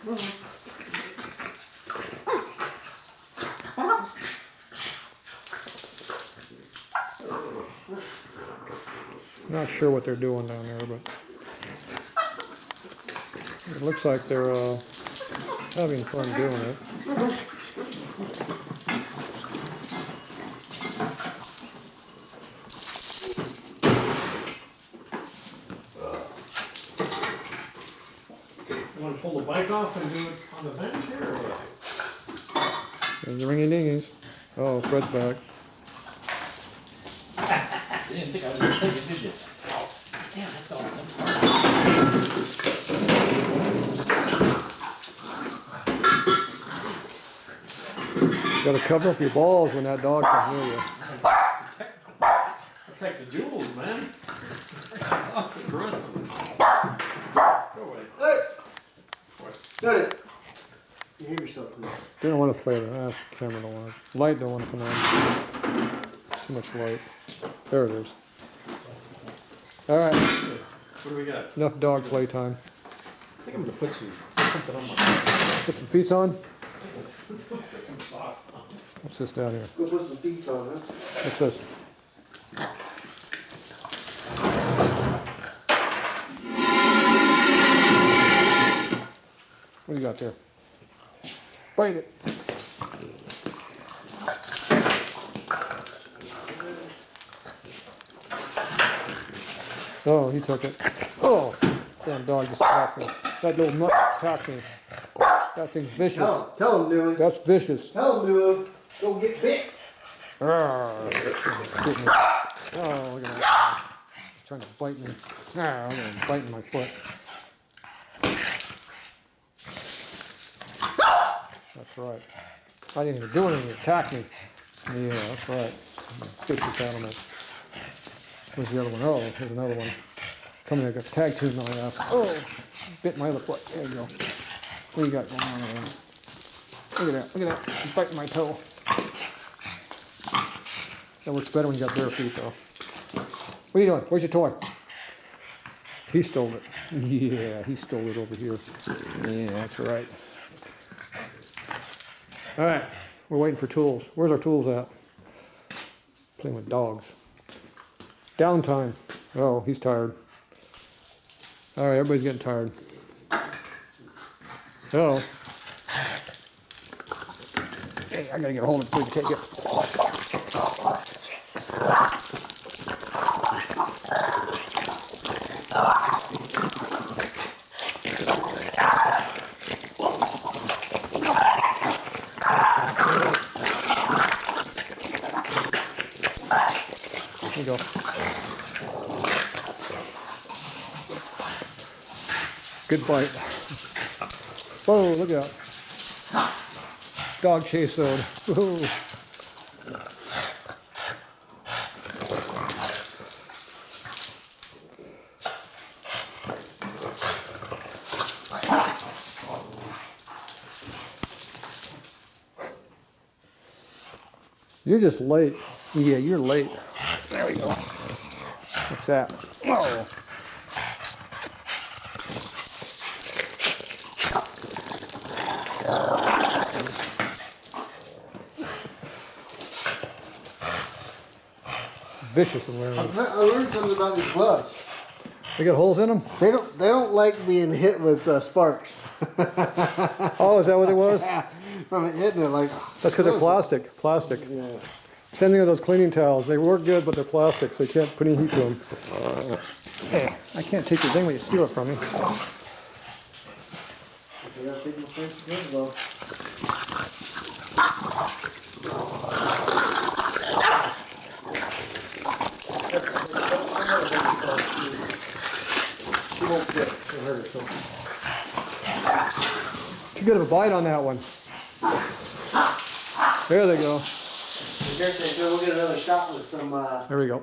Not sure what they're doing down there, but it looks like they're having fun doing it. You want to pull the bike off and do it on the bench here or what? There's the ringy dingies. Oh, Fred's back. You didn't think I was going to take it, did you? Damn, that's all. You gotta cover up your balls when that dog can hear you. Protect the jewels, man. Go away. Hey! Got it. You hear yourself, please. They don't want to play there. Ah, camera don't want it. Light don't want to come on. Too much light. There it is. All right. What do we got? Enough dog play time. I think I'm going to put something on my Put some feet on. Put some socks on. What's this down here? Go put some feet on, huh? What's this? What do you got there? Bite it. Oh, he took it. Oh, damn dog just attacked me. That little nut attacked me. That thing's vicious. Tell him, Dewey. That's vicious. Tell him, Dewey. Go get bit. Oh, look at that. He's trying to bite me. Ah, I'm gonna bite in my foot. That's right. I didn't even do anything. He attacked me. Yeah, that's right. Vicious animal. Where's the other one? Oh, here's another one. Come here, I got tag team on my ass. Oh, bit my other foot. There you go. What do you got going on there? Look at that. Look at that. He's biting my toe. That looks better when you got bare feet, though. What are you doing? Where's your toy? He stole it. Yeah, he stole it over here. Yeah, that's right. All right, we're waiting for tools. Where's our tools at? Playing with dogs. Downtime. Oh, he's tired. All right, everybody's getting tired. Oh. Hey, I gotta get a hold of it before you take it. There you go. Good bite. Whoa, look out. Dog chase zone. Woohoo. You're just late. Yeah, you're late. There we go. What's that? Whoa. Vicious and wearing. I learned something about these gloves. They got holes in them? They don't like being hit with sparks. Oh, is that what it was? From it hitting it like. That's because they're plastic. Plastic. Yeah. Same thing with those cleaning towels. They work good, but they're plastic, so you can't put any heat to them. Hey, I can't take your thing when you steal it from me. I gotta take my first good though. She won't get hurt, so. Too good of a bite on that one. There they go. We'll get another shot with some. There we go.